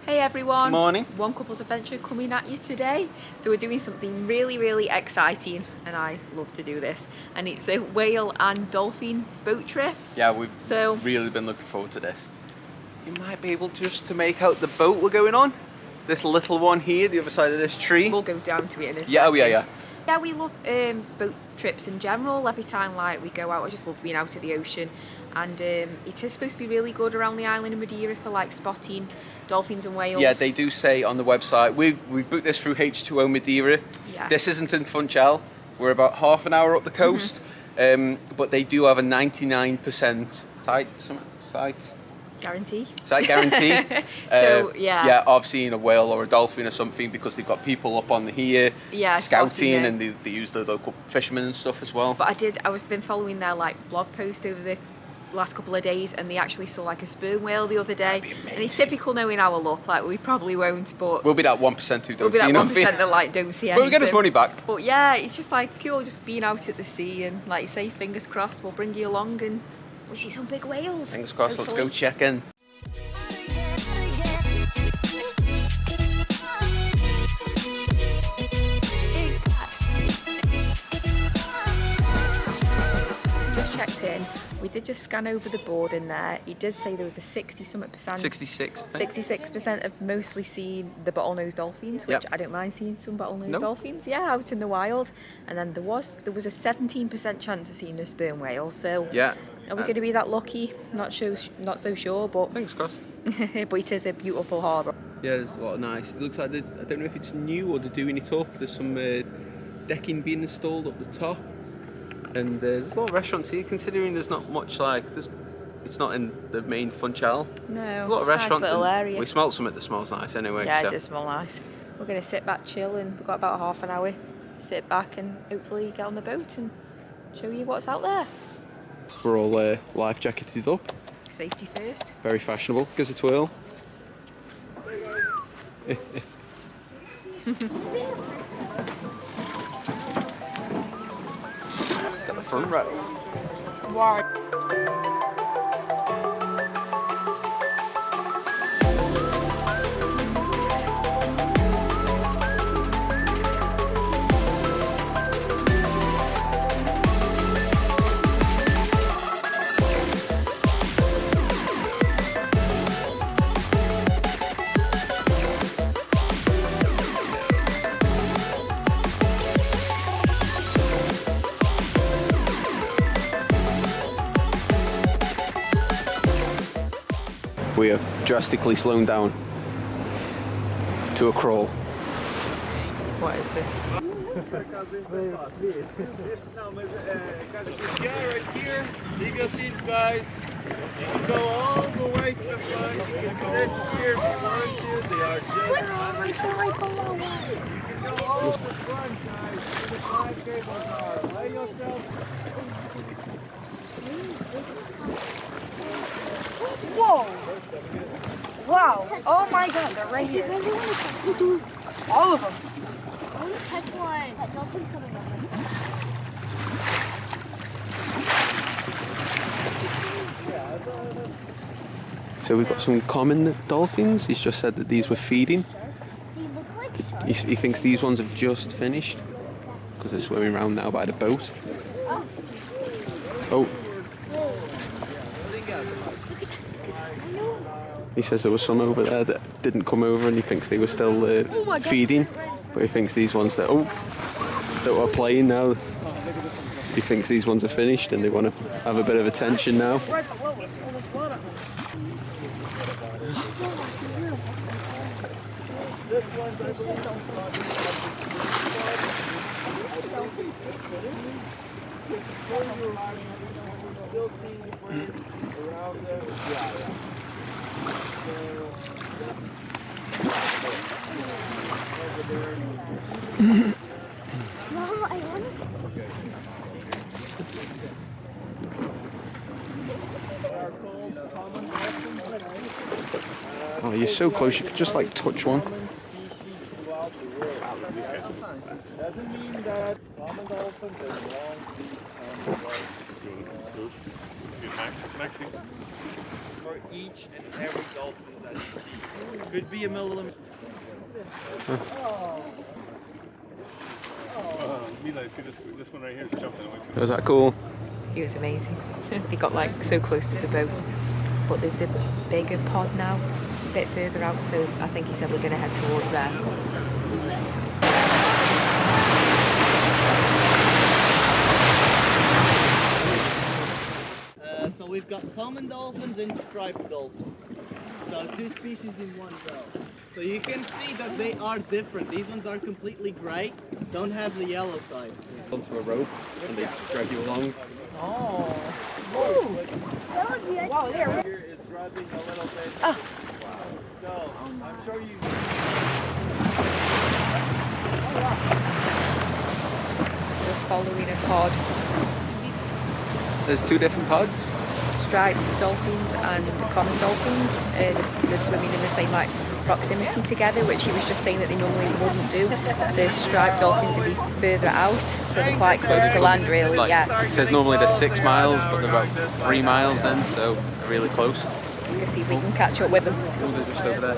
Hey everyone! Good morning. One Couples Adventure coming at you today. So we're doing something really exciting, and I love to do this. And it's a whale and dolphin boat trip. Yeah, we've really been looking forward to this. You might be able just to make out the boat we're going on. This little one here, the other side of this tree. We'll go down to it in a second. Yeah, yeah. Yeah, we love boat trips in general. Every time we go out, I just love being out at the ocean. And it is supposed to be really good around the island of Madeira for spotting dolphins and whales. Yeah, they do say on the website, we've booked this through H2O Madeira. Yeah. This isn't in Funchal. We're about half an hour up the coast. But they do have a 99% site guarantee. Site guarantee. So, yeah. Yeah, of seeing a whale or a dolphin or something, because they've got people up on here scouting, and they use the local fishermen and stuff as well. But I was been following their blog post over the last couple of days, and they actually saw a sperm whale the other day. And it's typical knowing our luck, we probably won't, but we'll be that 1% who don't see that nothing. 1% that don't see anything. But we'll get his money back. But yeah, it's just cool, just being out at the sea, and like you say, fingers crossed we'll bring you along and we see some big whales. Fingers crossed. Hopefully. Let's go check in. Checked in. We did just scan over the board in there. He did say there was a 66% 66% of mostly seeing the bottlenose dolphins, which I don't mind seeing some bottlenose dolphins. Yeah, out in the wild. And then there was a 17% chance of seeing a sperm whale. So yeah, are we going to be that lucky? Not so sure, but fingers crossed. But it is a beautiful harbour. Yeah, there's a lot of nice. It looks like I don't know if it's new or they're doing it up. There's some decking being installed up the top. And there's a lot of restaurants here, considering there's not much it's not in the main Funchal. No, there's a lot of restaurants. Nice little area. We smelled something that smells nice anyway. Yeah, so. it does smell nice. We're going to sit back, chill, and we've got about half an hour. Sit back and hopefully get on the boat and show you what's out there. We're all life jacketed up. Safety first. Very fashionable. Gives a twirl. Got the front row. Wow. We have drastically slowed down to a crawl. What is this? Yeah, right here. Leave your seats, guys. You can go all the way to the front. You can sit here if you want to. They are just right below us. You can go all to the front, guys. To the side cables are. Lay yourself. Whoa! Wow! Oh my God, they're right here. All of them. I want to catch one. That dolphin's coming over. So we've got some common dolphins. He's just said that these were feeding. They look like sharks. He thinks these ones have just finished because they're swimming around now by the boat. Oh. He says there was some over there that didn't come over, and he thinks they were still feeding. But he thinks these ones that are playing now, he thinks these ones are finished and they want to have a bit of attention now. Still seeing the birds around them. Yeah. Mom, I want Oh, you're so close, you could just touch one. Doesn't mean that common dolphins are long. Maxi. for each and every dolphin that you see. Could be a millimeter. Mila, see this one right here is jumping away. Was that cool? It was amazing. They got like so close to the boat, but there's a bigger pod now, a bit further out, so I think he said we're going to head towards there. So we've got common dolphins and striped dolphins. So 2 species in one row. So you can see that they are different. These ones are completely grey, don't have the yellow side. Onto a rope and they drag you along. Oh. Ooh. Wow, there. Here is rubbing a little bit. So I'm sure you. We're following a pod. There's 2 different pods. Striped dolphins and common dolphins. They're swimming in the same like proximity together, which he was just saying that they normally wouldn't do. The striped dolphins would be further out, so they're quite close to land really. Like, yeah. it says normally they're 6 miles, but they're about 3 miles then, so they're really close. Let's go see if we can catch up with them. Oh, they're just over there.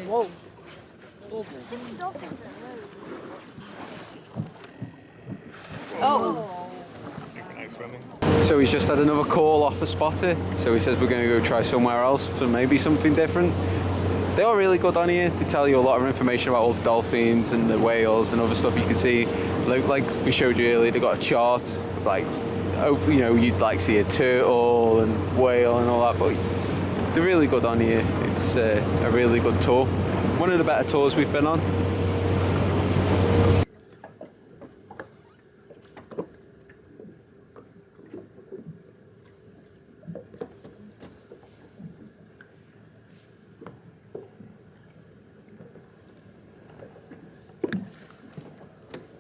Whoa. Oh. So he's just had another call off a spotter, so he says we're going to go try somewhere else for maybe something different. They are really good on here. They tell you a lot of information about all the dolphins and the whales and other stuff you can see. Like we showed you earlier, they got a chart of like, you know, you'd like see a turtle and whale and all that, but they're really good on here. It's a really good tour. One of the better tours we've been on.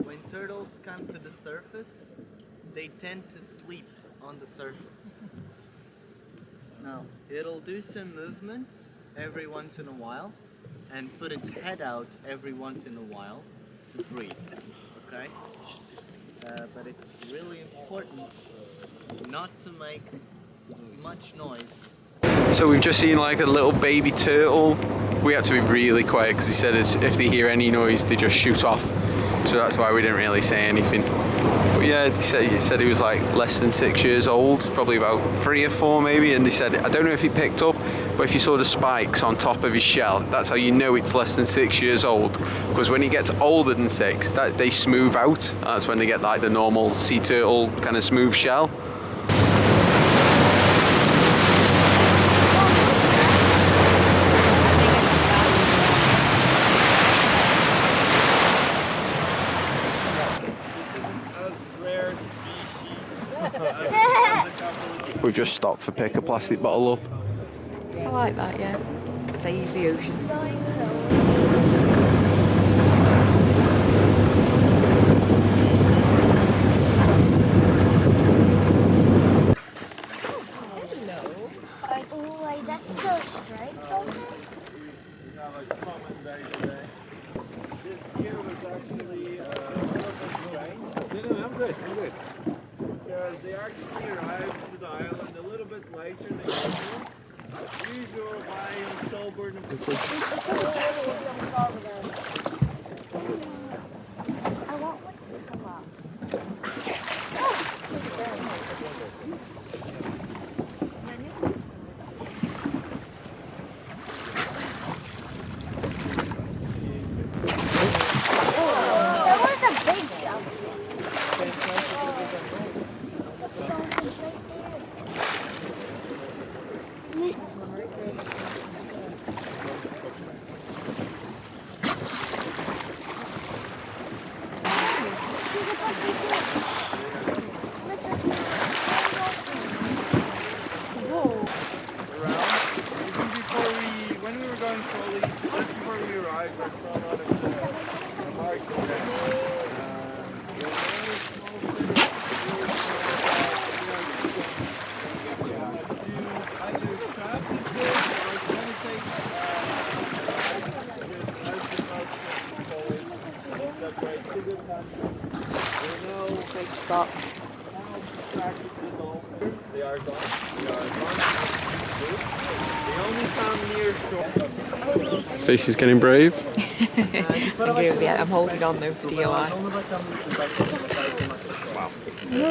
When turtles come to the surface, they tend to sleep on the surface. Now, it'll do some movements every once in a while and put its head out every once in a while to breathe, okay? But it's really important not to make much noise. So we've just seen like a little baby turtle. We had to be really quiet because he said if they hear any noise, they just shoot off. So that's why we didn't really say anything. But yeah, he said he was like less than 6 years old, probably about 3 or 4 maybe. And they said, I don't know if he picked up, but if you saw the spikes on top of his shell, that's how you know it's less than 6 years old. Because when he gets older than 6, they smooth out. That's when they get like the normal sea turtle kind of smooth shell. We've just stopped for pick a plastic bottle up. I like that, yeah. Save the ocean. Oh, wait, that's still a striped dolphin? This year was actually a little bit strange. I'm good. Because they actually arrived to the island a little bit later than usual. Usual by October. I want one to come up. That was a big jump. Dolphins right there. When we were going slowly, just before we arrived, I saw a lot of marks there. Either trap this fish or penetrate it separates the good country. We know Great spot. how distracted the dolphin. They are gone. They are gone. They only found near shore. Stacey's getting brave. I'm holding on though for DOI.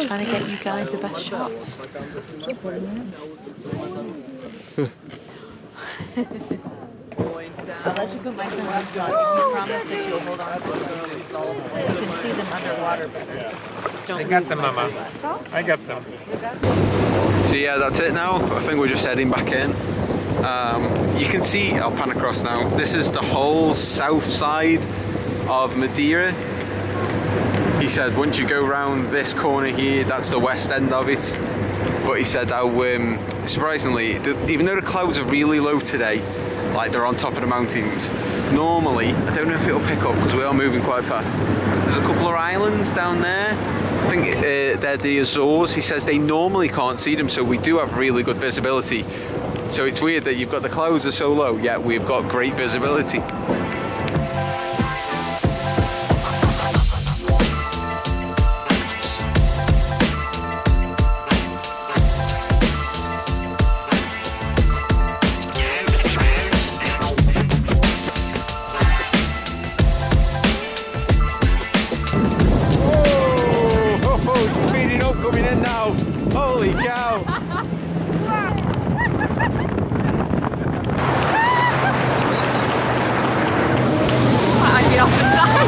Trying to get you guys the best shots. I'll let you put my sunglasses on if you promise that you'll hold on to them. You can see them underwater better. Just don't lose my sunglasses. I got them. So yeah, that's it now. I think we're just heading back in. You can see, I'll pan across now, this is the whole south side of Madeira. He said once you go round this corner here, that's the west end of it. But he said how, surprisingly, even though the clouds are really low today, like they're on top of the mountains, normally, I don't know if it'll pick up because we are moving quite fast. There's a couple of islands down there. I think they're the Azores. He says they normally can't see them, so we do have really good visibility. So it's weird that you've got the clouds are so low, yet we've got great visibility. Coming in now. Holy cow. I'd be off the side.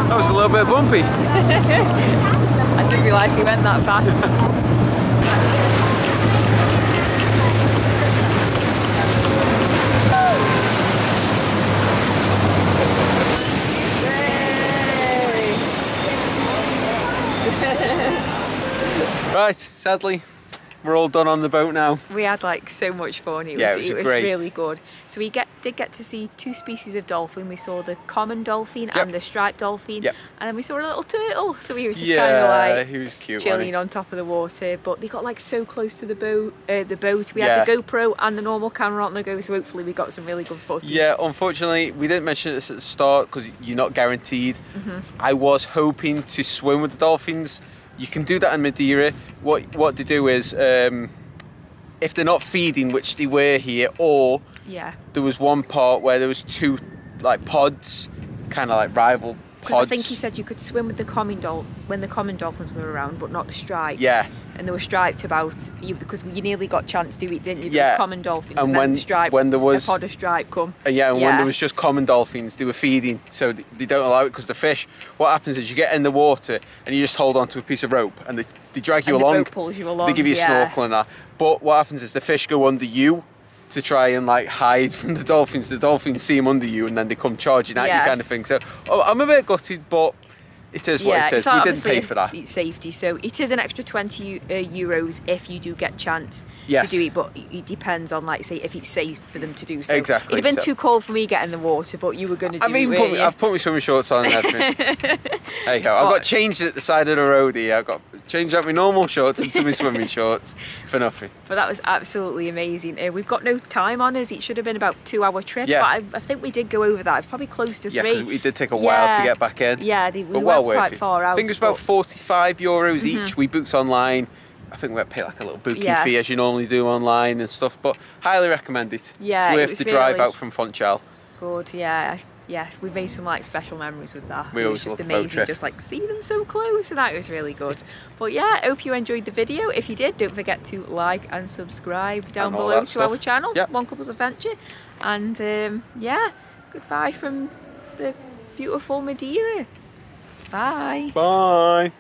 That was a little bit bumpy. I didn't realise he went that fast. Right, sadly, we're all done on the boat now. We had like so much fun. It was great. really good. So we did get to see two species of dolphin. We saw the common dolphin and the striped dolphin, and then we saw a little turtle. So we were just kind of like he was cute, chilling on top of the water. But they got like so close to the boat. We had the GoPro and the normal camera on the go, so hopefully we got some really good footage. Yeah, unfortunately we didn't mention this at the start because you're not guaranteed. I was hoping to swim with the dolphins. You can do that in Madeira. What they do is, if they're not feeding, which they were here, or there was one part where there was two like pods, kind of like rival pods. I think he said you could swim with the common when the common dolphins were around, but not the striped. Yeah. And they were striped about you because you nearly got a chance to do it, didn't you? There was common dolphins, and when there was a pod of stripe come. When there was just common dolphins, they were feeding, so they don't allow it because the fish. What happens is you get in the water and you just hold onto a piece of rope and they drag you along. The boat pulls you along. They give you a snorkel and that. But what happens is the fish go under you to try and like hide from the dolphins. The dolphins see them under you and then they come charging at you, kind of thing. So I'm a bit gutted, but it is what it is. We didn't pay for that. It's safety, so it is an extra 20 euros if you do get a chance to do it, but it depends on, like, say, if it's safe for them to do so. Exactly. It'd have been too cold for me getting in the water, but you were going to do it. I've put my swimming shorts on and everything. Hey ho, I've got changed at the side of the road here. I've got changed out my normal shorts into my swimming shorts for nothing. But that was absolutely amazing. We've got no time on us. It should have been about a 2-hour trip, but I think we did go over that. It's probably close to 3. Yeah, because it did take a while to get back in. Yeah, we went quite worth far out. I think it's about 45 euros each. We booked online. I think we had to pay like a little booking fee as you normally do online and stuff, but highly recommend it. Yeah, it's worth the drive out from Funchal. Good, yeah, we've made some like special memories with that. It was just amazing, just like seeing them so close, and that was really good. But yeah, I hope you enjoyed the video. If you did, don't forget to like and subscribe down below to our channel, One Couples Adventure. And yeah, goodbye from the beautiful Madeira. Bye. Bye.